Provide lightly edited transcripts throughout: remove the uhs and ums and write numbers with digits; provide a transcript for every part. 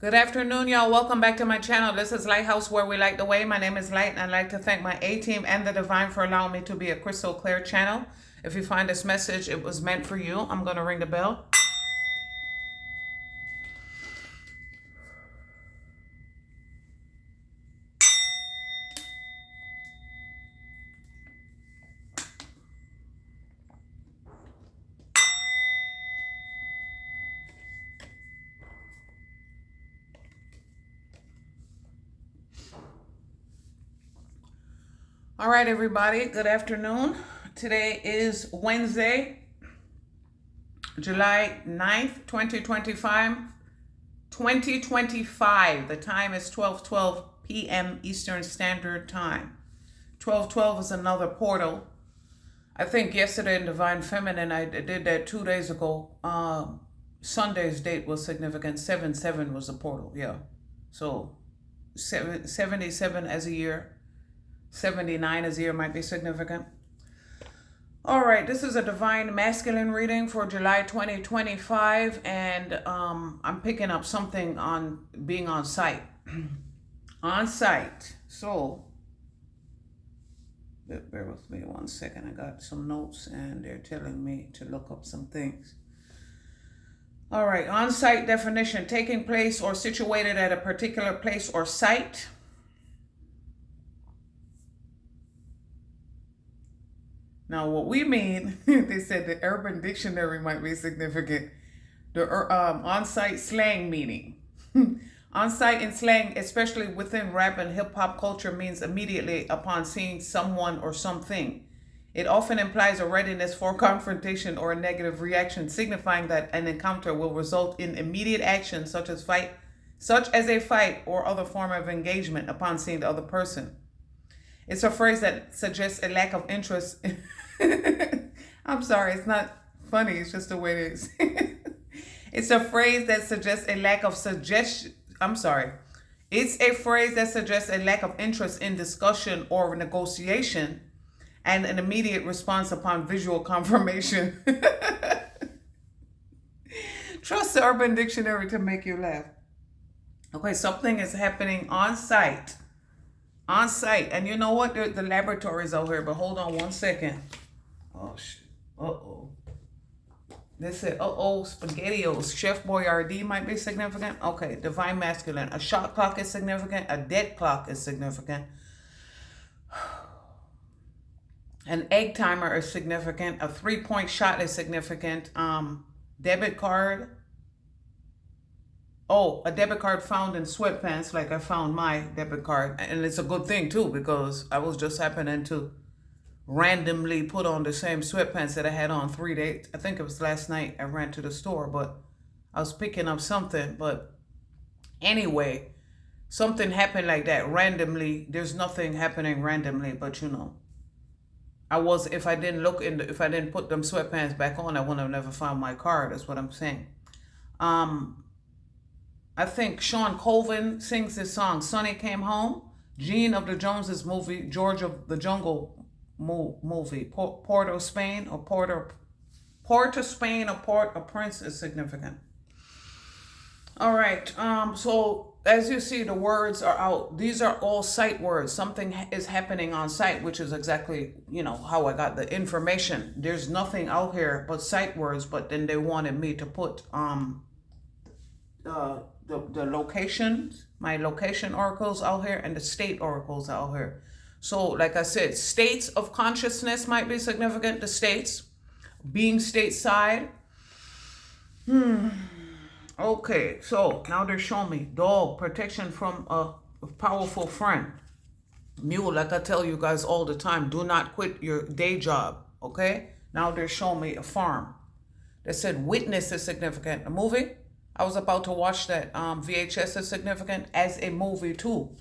Good afternoon, y'all. Welcome back to my channel. This is Lighthouse, where we light the way. My name is Light, and I'd like to thank my A-team and the Divine for allowing me to be a crystal clear channel. If you find this message, it was meant for you. I'm going to ring the bell. All right, everybody. Good afternoon. Today is Wednesday, July 9th, 2025. The time is 12:12 p.m. Eastern Standard Time. 12:12 is another portal. I think yesterday in Divine Feminine, I did that 2 days ago. Sunday's date was significant. 7/7 was a portal, yeah. So 77 as a year. 79 as a year might be significant. All right, this is a Divine Masculine reading for July 2025, and I'm picking up something on being on site. On site. So, bear with me 1 second. I got some notes, and they're telling me to look up some things. All right, on-site definition: taking place or situated at a particular place or site. Now, what we mean, they said the Urban Dictionary might be significant. The on-site slang meaning. On-site in slang, especially within rap and hip-hop culture, means immediately upon seeing someone or something. It often implies a readiness for confrontation or a negative reaction, signifying that an encounter will result in immediate action, such as a fight or other form of engagement upon seeing the other person. It's a phrase that suggests a lack of interest. I'm sorry, it's not funny. It's just the way it is. It's a phrase that suggests a lack of suggestion. I'm sorry. It's a phrase that suggests a lack of interest in discussion or negotiation and an immediate response upon visual confirmation. Trust the Urban Dictionary to make you laugh. Okay, something is happening on site. On site. And you know what? The laboratories out here, but hold on 1 second. Oh, shit. Uh-oh. They said, SpaghettiOs. Chef Boyardee might be significant. Okay, Divine Masculine. A shot clock is significant. A dead clock is significant. An egg timer is significant. A 3-point shot is significant. Debit card. Oh, a debit card found in sweatpants, like I found my debit card. And it's a good thing, too, because I was just happening to randomly put on the same sweatpants that I had on 3 days. I think it was last night I ran to the store, but I was picking up something. But anyway, something happened like that randomly. There's nothing happening randomly, but you know. If I didn't put them sweatpants back on, I would have never found my card. That's what I'm saying. I think Sean Colvin sings this song, Sonny Came Home. Gene of the Joneses movie, George of the Jungle movie, Port of Spain or Port of Prince is significant. All right, so as you see, the words are out. These are all site words. Something is happening on site, which is exactly, how I got the information. There's nothing out here but site words, but then they wanted me to put the locations, my location oracles out here, and the state oracles out here. So, like I said, states of consciousness might be significant. The states, being stateside. Okay, so now they're showing me dog, protection from a powerful friend. Mule, like I tell you guys all the time, do not quit your day job, okay? Now they're showing me a farm. They said witness is significant. A movie? I was about to watch that. VHS is significant as a movie too.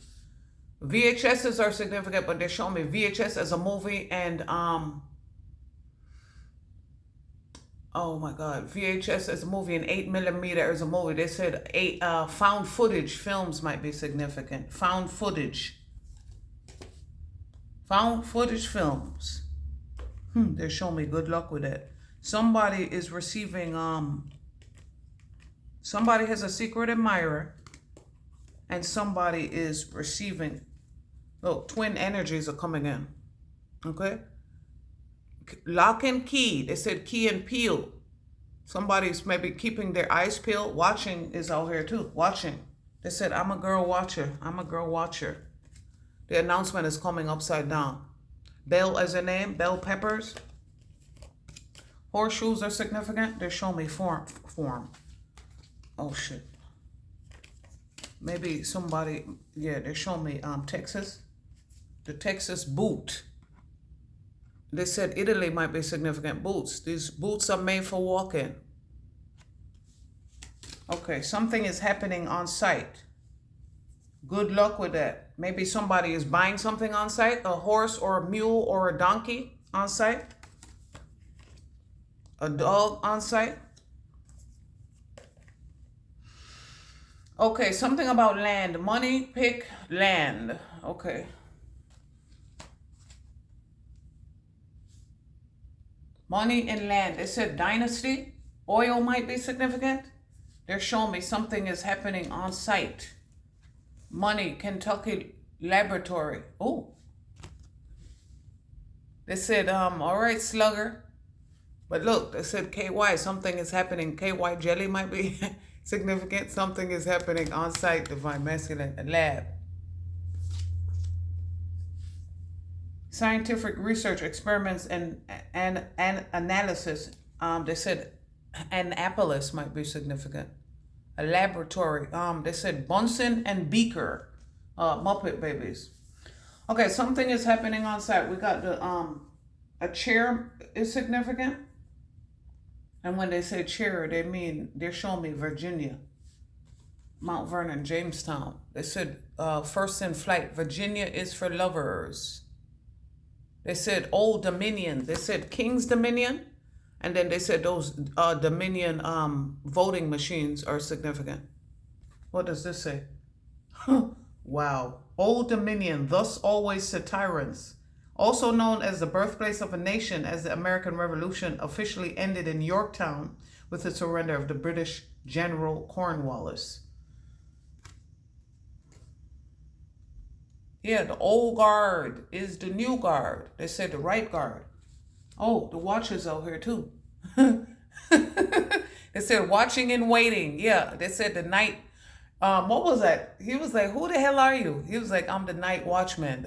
VHSs are significant, but they're showing me VHS as a movie and oh my God, VHS as a movie and 8mm as a movie. They said found footage films might be significant. Found footage films. They're showing me good luck with it. Somebody is receiving somebody has a secret admirer. and somebody is receiving. Look, twin energies are coming in. Okay? Lock and key. They said key and peel. Somebody's maybe keeping their eyes peeled. Watching is out here too. Watching. They said, I'm a girl watcher. I'm a girl watcher. The announcement is coming upside down. Bell as a name. Bell peppers. Horseshoes are significant. They show me form. Oh, shit. Maybe somebody, yeah, they show me Texas. The Texas boot. They said Italy might be significant. Boots. These boots are made for walking. Okay, something is happening on site. Good luck with that. Maybe somebody is buying something on site. A horse or a mule or a donkey on site. A dog on site. Okay, something about land. Money, pick, land. Okay. Money and land. They said dynasty. Oil might be significant. They're showing me something is happening on site. Money, Kentucky laboratory. Oh. They said, all right, slugger. But look, they said KY, something is happening. KY jelly might be significant. Something is happening on site, divine masculine lab. Scientific research, experiments, and analysis. They said Annapolis might be significant. A laboratory. They said Bunsen and Beaker. Muppet babies. Okay, something is happening on site. We got the a chair is significant. And when they say chair, they mean they're showing me Virginia, Mount Vernon, Jamestown. They said first in flight. Virginia is for lovers. They said Old Dominion. They said King's Dominion. And then they said those Dominion voting machines are significant. What does this say? Wow. Old Dominion, thus always to tyrants. Also known as the birthplace of a nation, as the American Revolution officially ended in Yorktown with the surrender of the British General Cornwallis. Yeah, the old guard is the new guard. They said the right guard. Oh, the watchers out here too. They said watching and waiting. Yeah, they said the night. What was that? He was like, "Who the hell are you?" He was like, "I'm the night watchman."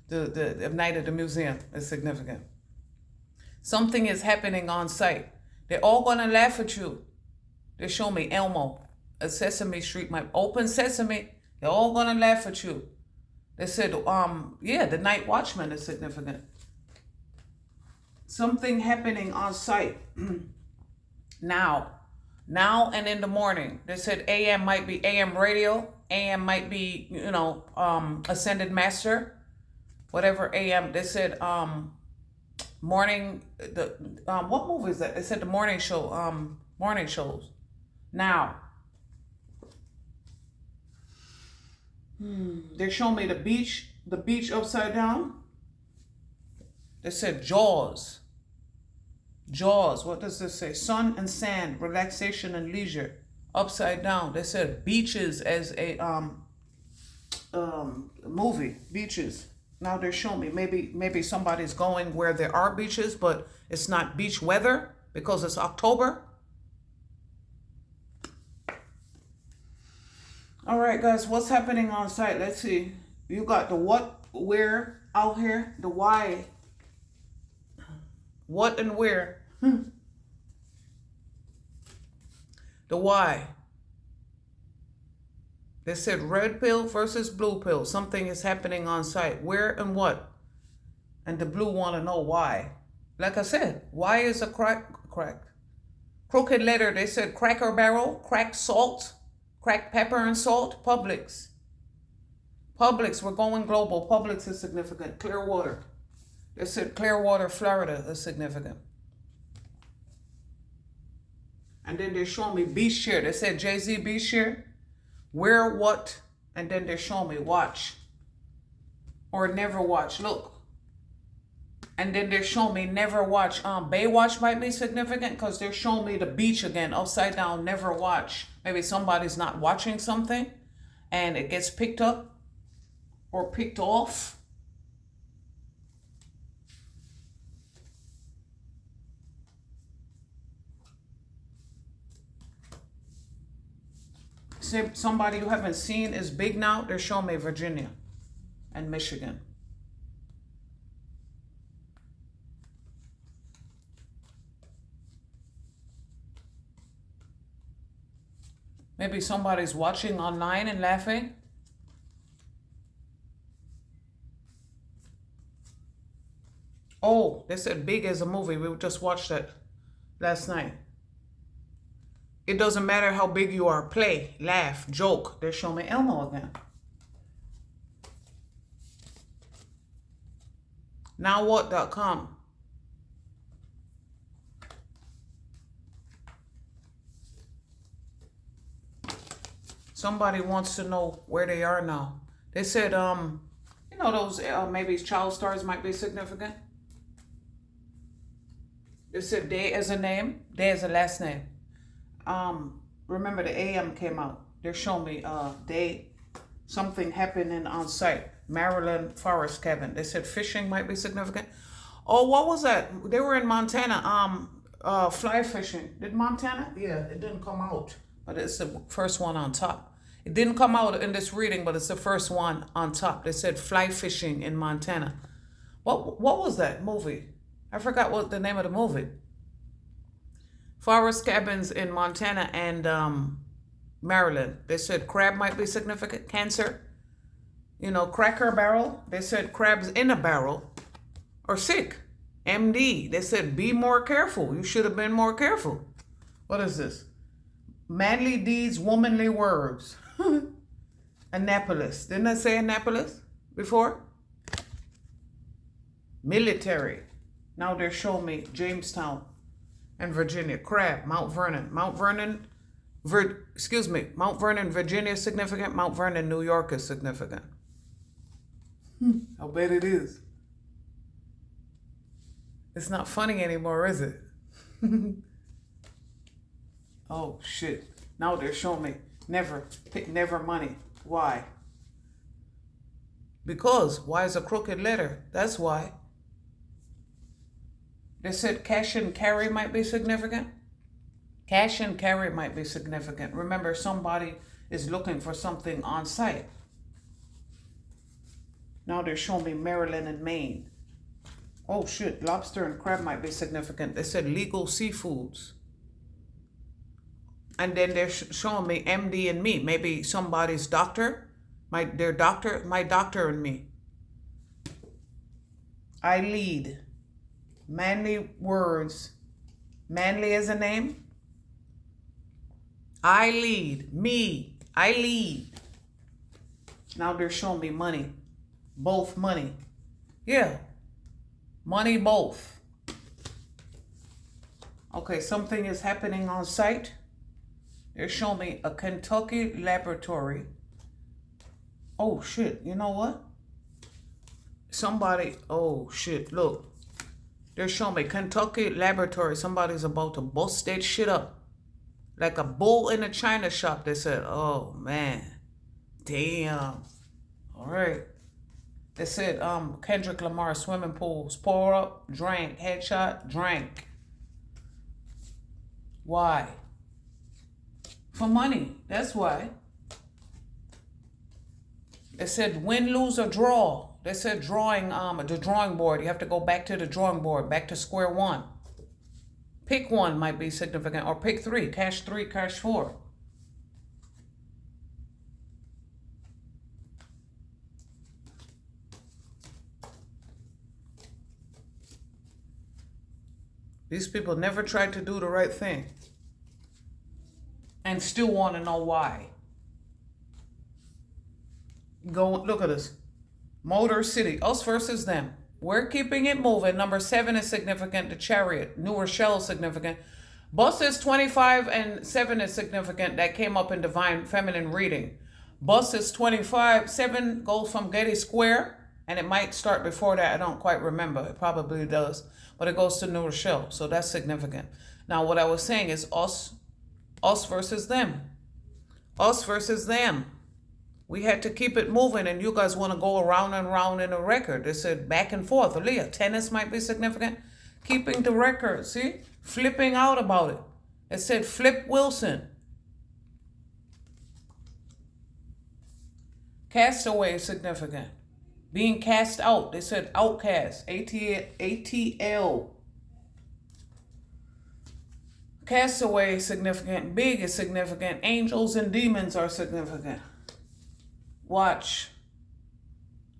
The night at the museum is significant. Something is happening on site. They're all gonna laugh at you. They show me Elmo, a Sesame Street, my open sesame. They're all gonna laugh at you. They said, yeah, the night watchman is significant. Something happening on site. Now and in the morning. They said AM might be AM radio. AM might be, Ascended Master. Whatever AM. They said morning. What movie is that? They said the morning show. Morning shows. Now. They're showing me the beach upside down. They said Jaws. Jaws, what does this say? Sun and sand, relaxation and leisure, upside down. They said beaches as a movie, beaches. Now they're showing me maybe somebody's going where there are beaches, but it's not beach weather because it's October. All right, guys, what's happening on site? Let's see. You got the what, where out here, the why. What and where. The why. They said red pill versus blue pill. Something is happening on site. Where and what? And the blue want to know why. Like I said, why is a crooked letter? They said Cracker Barrel, cracked salt, cracked pepper and salt, Publix. Publix, we're going global. Publix is significant. Clearwater. They said Clearwater, Florida is significant. And then they're showing me beach share. They said Jay-Z beach share. Where, what, and then they're showing me watch. Or never watch. Look. And then they're showing me never watch. Baywatch might be significant because they're showing me the beach again, upside down, never watch. Maybe somebody's not watching something. and it gets picked up or picked off. Say somebody you haven't seen is big now. They're showing me Virginia and Michigan. Maybe somebody's watching online and laughing. Oh, they said Big is a movie. We just watched it last night. It doesn't matter how big you are. Play, laugh, joke. They're showing me Elmo again. NowWhat.com. Somebody wants to know where they are now. They said, you know, those maybe child stars might be significant. They said Day as a name, Day as a last name. Remember the AM came out. They're showing me Day, something happening on site. Maryland Forest Cabin. They said fishing might be significant. Oh, what was that? They were in Montana, fly fishing. Did Montana? Yeah, it didn't come out, but it's the first one on top. It didn't come out in this reading, but it's the first one on top. They said fly fishing in Montana. What was that movie? I forgot what the name of the movie. Forest cabins in Montana and Maryland. They said crab might be significant. Cancer. You know, Cracker Barrel. They said crabs in a barrel are sick. MD. They said be more careful. You should have been more careful. What is this? Manly deeds, womanly words. Annapolis. Didn't I say Annapolis before? Military. Now they're showing me Jamestown and Virginia. Crab. Mount Vernon. Mount Vernon, Virginia is significant. Mount Vernon, New York is significant. I'll bet it is. It's not funny anymore, is it? Oh, shit. Now they're showing me never. Pick never money. Why? Because why is a crooked letter? That's why. They said cash and carry might be significant. Cash and carry might be significant. Remember, somebody is looking for something on site. Now they're showing me Maryland and Maine. Oh shit, lobster and crab might be significant. They said legal seafoods. And then they're showing me MD and me. Maybe somebody's doctor. My doctor and me. I lead. Manly words. Manly as a name. I lead. Me. I lead. Now they're showing me money. Both money. Yeah. Money both. Okay, something is happening on site. They're showing me a Kentucky laboratory. Oh shit, you know what? Somebody, oh shit, look. They're showing me Kentucky laboratory. Somebody's about to bust that shit up. Like a bull in a china shop, they said. Oh man. Damn. All right. They said Kendrick Lamar swimming pools. Pour up, drank, headshot, drank. Why? For money. That's why. They said win, lose, or draw. They said drawing the drawing board. You have to go back to the drawing board, back to square one. Pick one might be significant, or pick three, cash 4. These people never tried to do the right thing and still want to know why. Go look at this. Motor City, us versus them. We're keeping it moving. Number 7 is significant. The Chariot, New Rochelle is significant. Buses 25 and 7 is significant. That came up in Divine Feminine reading. Buses 25, 7 goes from Getty Square, and it might start before that. I don't quite remember. It probably does, but it goes to New Rochelle, so that's significant. Now, what I was saying is us versus them. Us versus them. We had to keep it moving, and you guys want to go around and around in a record. They said back and forth. Aaliyah, tennis might be significant. Keeping the record, see? Flipping out about it. It said Flip Wilson. Castaway is significant. Being cast out. They said outcast. ATL. Castaway is significant. Big is significant. Angels and demons are significant. Watch.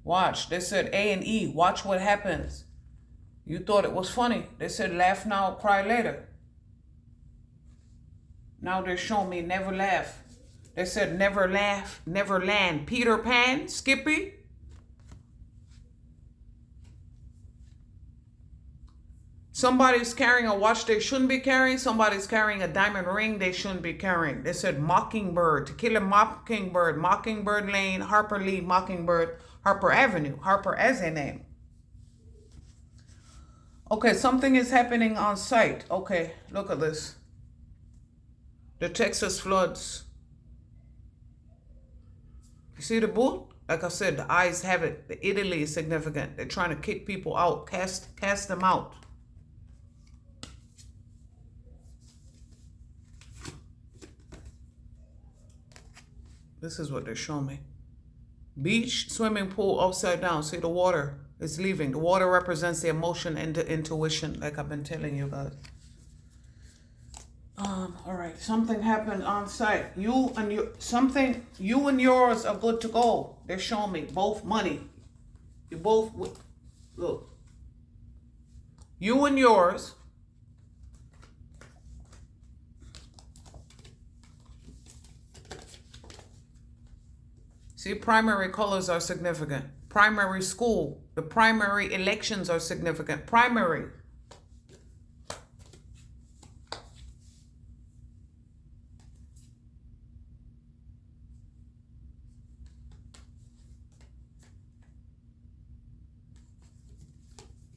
Watch. They said A and E. Watch what happens. You thought it was funny. They said laugh now, cry later. Now they're showing me never laugh. They said never laugh, never land. Peter Pan, Skippy. Somebody's carrying a watch they shouldn't be carrying. Somebody's carrying a diamond ring they shouldn't be carrying. They said Mockingbird, To Kill a Mockingbird, Mockingbird Lane, Harper Lee, Mockingbird, Harper Avenue, Harper as a name. Okay, something is happening on site. Okay, look at this. The Texas floods. You see the boot? Like I said, the eyes have it. The Italy is significant. They're trying to kick people out, cast them out. This is what they're showing me. Beach, swimming pool, upside down. See the water is leaving. The water represents the emotion and the intuition, like I've been telling you guys. All right, something happened on site. You and yours are good to go. They're showing me both money. You both, look. You and yours. See, primary colors are significant. Primary school, the primary elections are significant. Primary.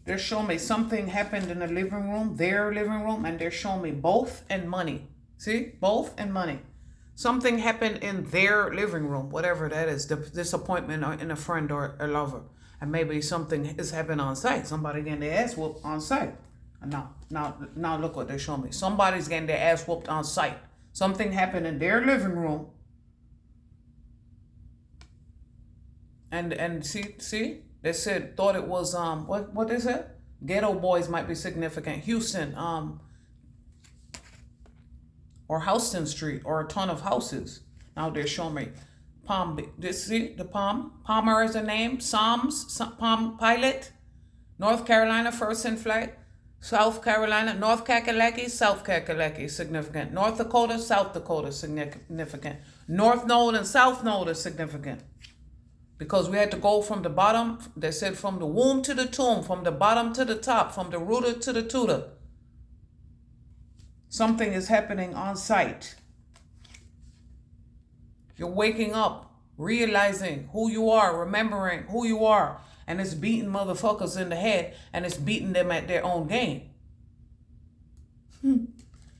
They're showing me something happened in the living room, their living room, and they're showing me both and money. See, both and money. Something happened in their living room, whatever that is, the disappointment in a friend or a lover. And maybe something is happening on site. Somebody getting their ass whooped on site. And now look what they're showing me. Somebody's getting their ass whooped on site. Something happened in their living room. And see, they said, thought it was, what they said? Ghetto boys might be significant. Houston, or Houston Street, or a ton of houses. Now they're showing me Palm. See the Palm? Palmer is a name. Psalms, Palm Pilot. North Carolina, first in flight. South Carolina, North Kakalaki, South Kakalaki, significant. North Dakota, South Dakota, significant. North Node and South Node is significant. Because we had to go from the bottom, they said from the womb to the tomb, from the bottom to the top, from the rooter to the tutor. Something is happening on site. You're waking up, realizing who you are, remembering who you are, and it's beating motherfuckers in the head, and it's beating them at their own game. And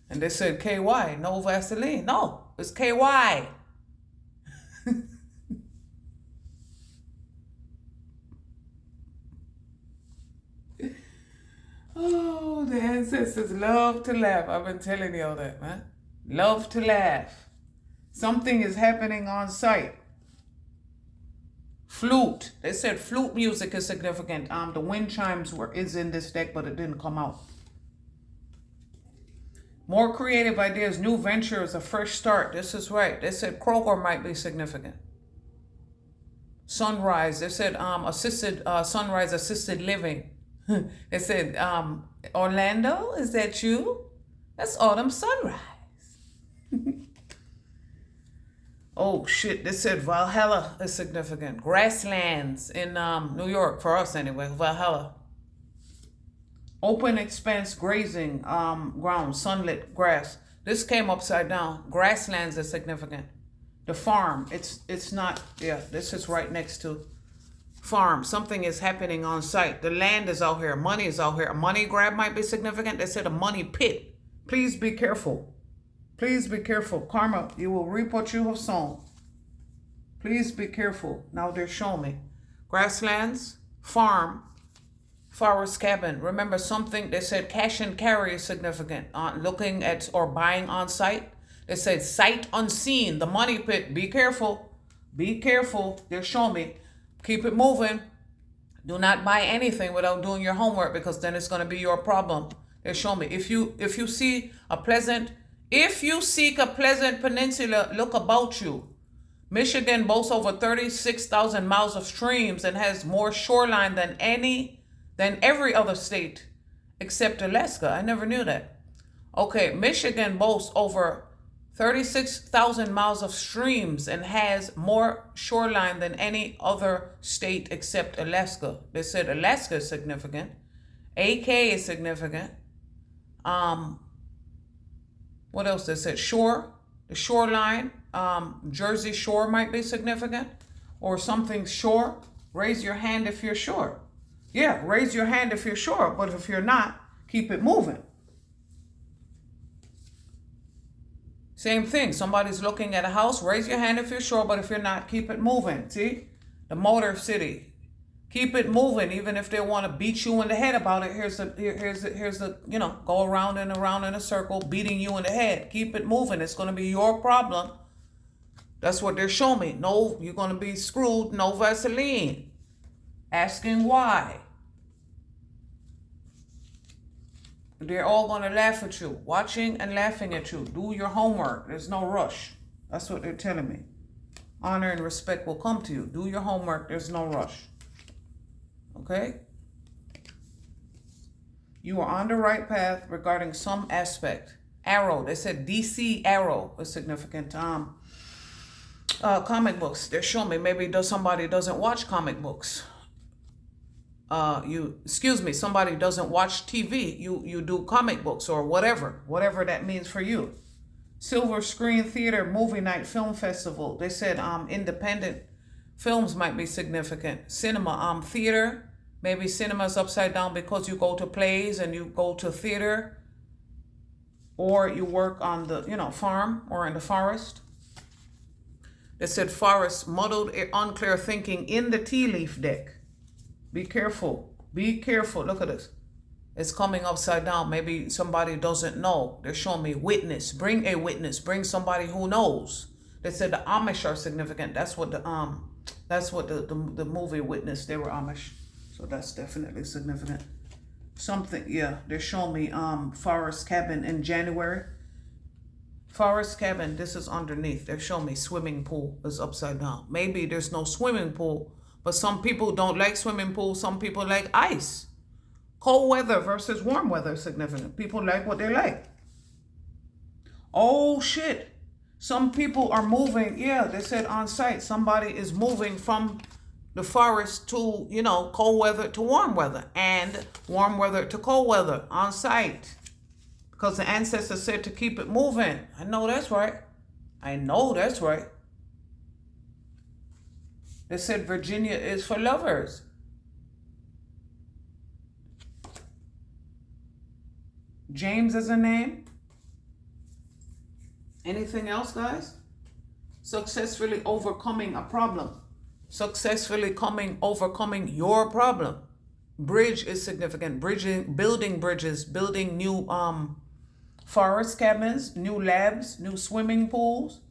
they said KY, no Vaseline. No, it's KY. Oh, the ancestors love to laugh. I've been telling you all that, man. Love to laugh. Something is happening on site. Flute. They said flute music is significant. The wind chimes is in this deck, but it didn't come out. More creative ideas, new ventures, a fresh start. This is right. They said Kroger might be significant. Sunrise. They said sunrise assisted living. They said, Orlando, is that you? That's Autumn Sunrise. Oh, shit. They said Valhalla is significant. Grasslands in New York, for us anyway, Valhalla. Open expanse grazing ground, sunlit grass. This came upside down. Grasslands is significant. The farm, it's not, yeah, this is right next to farm. Something is happening on site. The land is out here. Money is out here. A money grab might be significant. They said a money pit. Please be careful. Please be careful. Karma, you will reap what you have sown. Please Please be careful. Now they're showing me. Grasslands, farm, forest cabin. Remember something, they said cash and carry is significant. Looking at or buying on site. They said sight unseen, the money pit. Be careful. Be careful. They're showing me. Keep it moving. Do not buy anything without doing your homework, because then it's going to be your problem. They're showing me. If you seek a pleasant peninsula, look about you. Michigan boasts over 36,000 miles of streams and has more shoreline than every other state except Alaska. I never knew that. Okay, Michigan boasts over 36,000 miles of streams and has more shoreline than any other state except Alaska. They said Alaska is significant. AK is significant. What else? They said shore, the shoreline. Jersey Shore might be significant, or something shore. Raise your hand if you're sure. Yeah, raise your hand if you're sure, but if you're not, keep it moving. Same thing. Somebody's looking at a house. Raise your hand if you're sure, but if you're not, keep it moving. See? The Motor City. Keep it moving, even if they want to beat you in the head about it. Here's the go around and around in a circle, beating you in the head. Keep it moving. It's going to be your problem. That's what they're showing me. No, you're going to be screwed. No Vaseline. Asking why. They're all going to laugh at you. Watching and laughing at you. Do your homework. There's no rush. That's what they're telling me. Honor and respect will come to you. Do your homework. There's no rush. Okay? You are on the right path regarding some aspect. Arrow. They said DC Arrow is significant. Comic books. They're showing me maybe somebody doesn't watch comic books. Somebody doesn't watch TV. You do comic books or whatever that means for you. Silver Screen Theater Movie Night Film Festival. They said independent films might be significant. Cinema, theater. Maybe cinema's upside down because you go to plays and you go to theater, or you work on the farm or in the forest. They said forest, muddled, unclear thinking in the tea leaf deck. Be careful. Be careful. Look at this. It's coming upside down. Maybe somebody doesn't know. They're showing me witness. Bring a witness. Bring somebody who knows. They said the Amish are significant. That's what the movie Witness. They were Amish, so that's definitely significant. Something. Yeah. They're showing me forest cabin in January. Forest cabin. This is underneath. They're showing me swimming pool is upside down. Maybe there's no swimming pool. But some people don't like swimming pools. Some people like ice. Cold weather versus warm weather is significant. People like what they like. Oh, shit. Some people are moving. Yeah, they said on site. Somebody is moving from the forest to, cold weather to warm weather. And warm weather to cold weather on site. Because the ancestors said to keep it moving. I know that's right. I know that's right. They said Virginia is for lovers. James is a name. Anything else, guys? Successfully overcoming a problem. Successfully overcoming your problem. Bridge is significant. Building bridges, building new forest cabins, new labs, new swimming pools,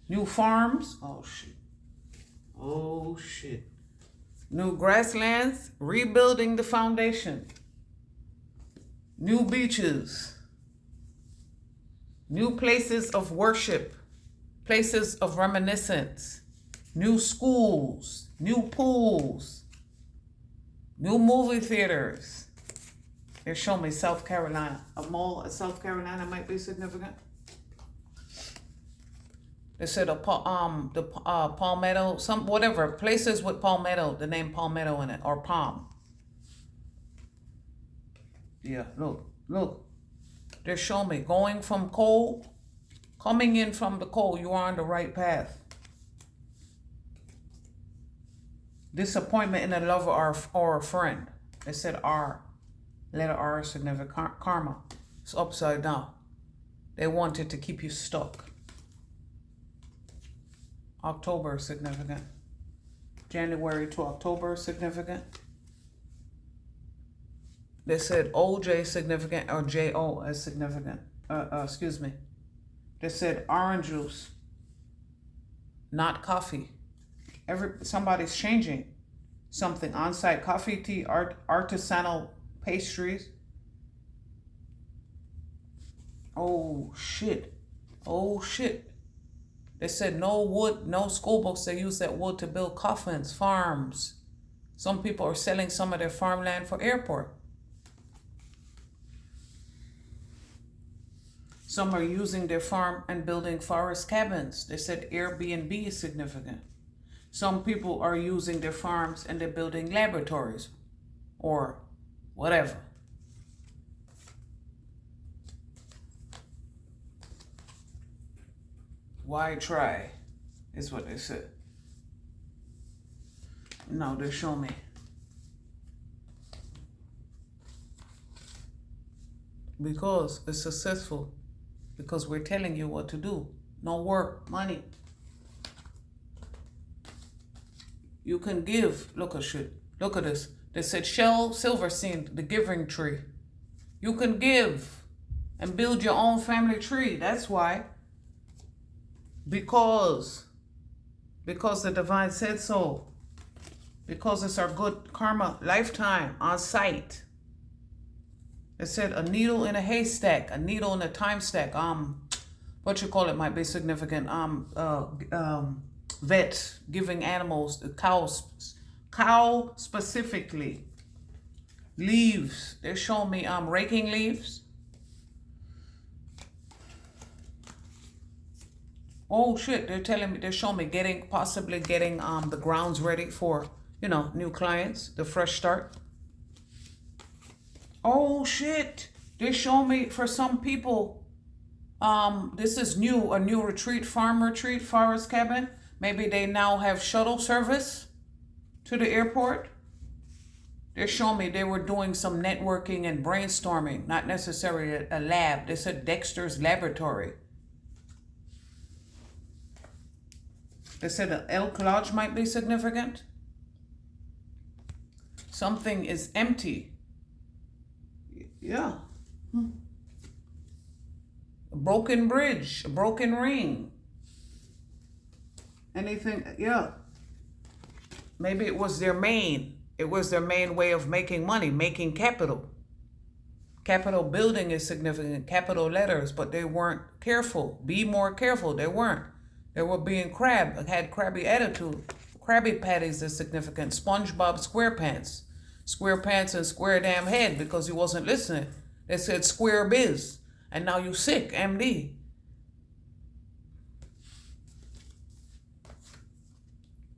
new farms. Oh, shit. Oh, shit. New grasslands, rebuilding the foundation. New beaches. New places of worship. Places of reminiscence. New schools. New pools. New movie theaters. They're showing me South Carolina. A mall in South Carolina might be significant. They said the palmetto, places with palmetto, the name palmetto in it, or palm. Yeah, look. They're showing me going from cold, coming in from the cold, you are on the right path. Disappointment in a lover or a friend. They said R. Letter R is significant. Karma. It's upside down. They wanted to keep you stuck. October is significant. January to October is significant. They said OJ is significant, or JO is significant. Excuse me. They said orange juice, not coffee. Somebody's changing something. On-site coffee, tea, artisanal pastries. Oh shit. Oh shit. They said no wood, no school books. They use that wood to build coffins, farms. Some people are selling some of their farmland for airport. Some are using their farm and building forest cabins. They said Airbnb is significant. Some people are using their farms and they're building laboratories or whatever. Why try, is what they said. No, they show me. Because it's successful. Because we're telling you what to do. No work, money. You can give. Look at shit. Look at this. They said Shel Silverstein, the giving tree. You can give and build your own family tree. That's why. Because the divine said so. Because it's our good karma lifetime on site. It said a needle in a haystack, a needle in a time stack. What you call it might be significant. Vet giving animals, cow specifically. Leaves. They're showing me raking leaves. Oh shit, they're showing me possibly getting the grounds ready for, new clients, the fresh start. Oh shit, they show me for some people, this is a new retreat, farm retreat, forest cabin. Maybe they now have shuttle service to the airport. They're showing me they were doing some networking and brainstorming, not necessarily a lab. They said Dexter's laboratory. They said the Elk Lodge might be significant. Something is empty. Yeah. A broken bridge, a broken ring. Anything, yeah. Maybe it was their main way of making money, making capital. Capital building is significant, capital letters, but they weren't careful. Be more careful, they weren't. They were being had crabby attitude. Krabby Patties is significant. SpongeBob SquarePants. SquarePants and square damn head because he wasn't listening. They said square biz. And now you sick, MD.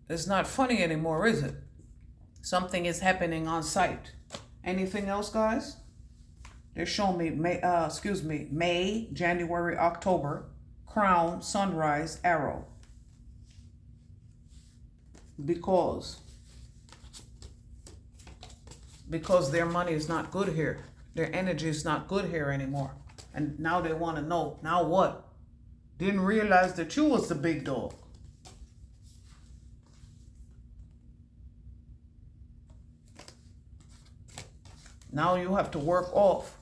It's not funny anymore, is it? Something is happening on site. Anything else, guys? They're showing me May, January, October. Crown, sunrise, arrow. Because their money is not good here. Their energy is not good here anymore. And now they want to know, now what? Didn't realize that you was the big dog. Now you have to work off.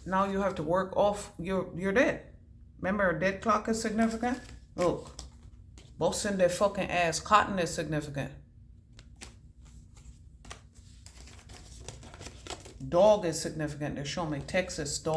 Now you have to work off your debt. Remember, a debt clock is significant? Look, busting their fucking ass. Cotton is significant. Dog is significant. They're showing me Texas dog.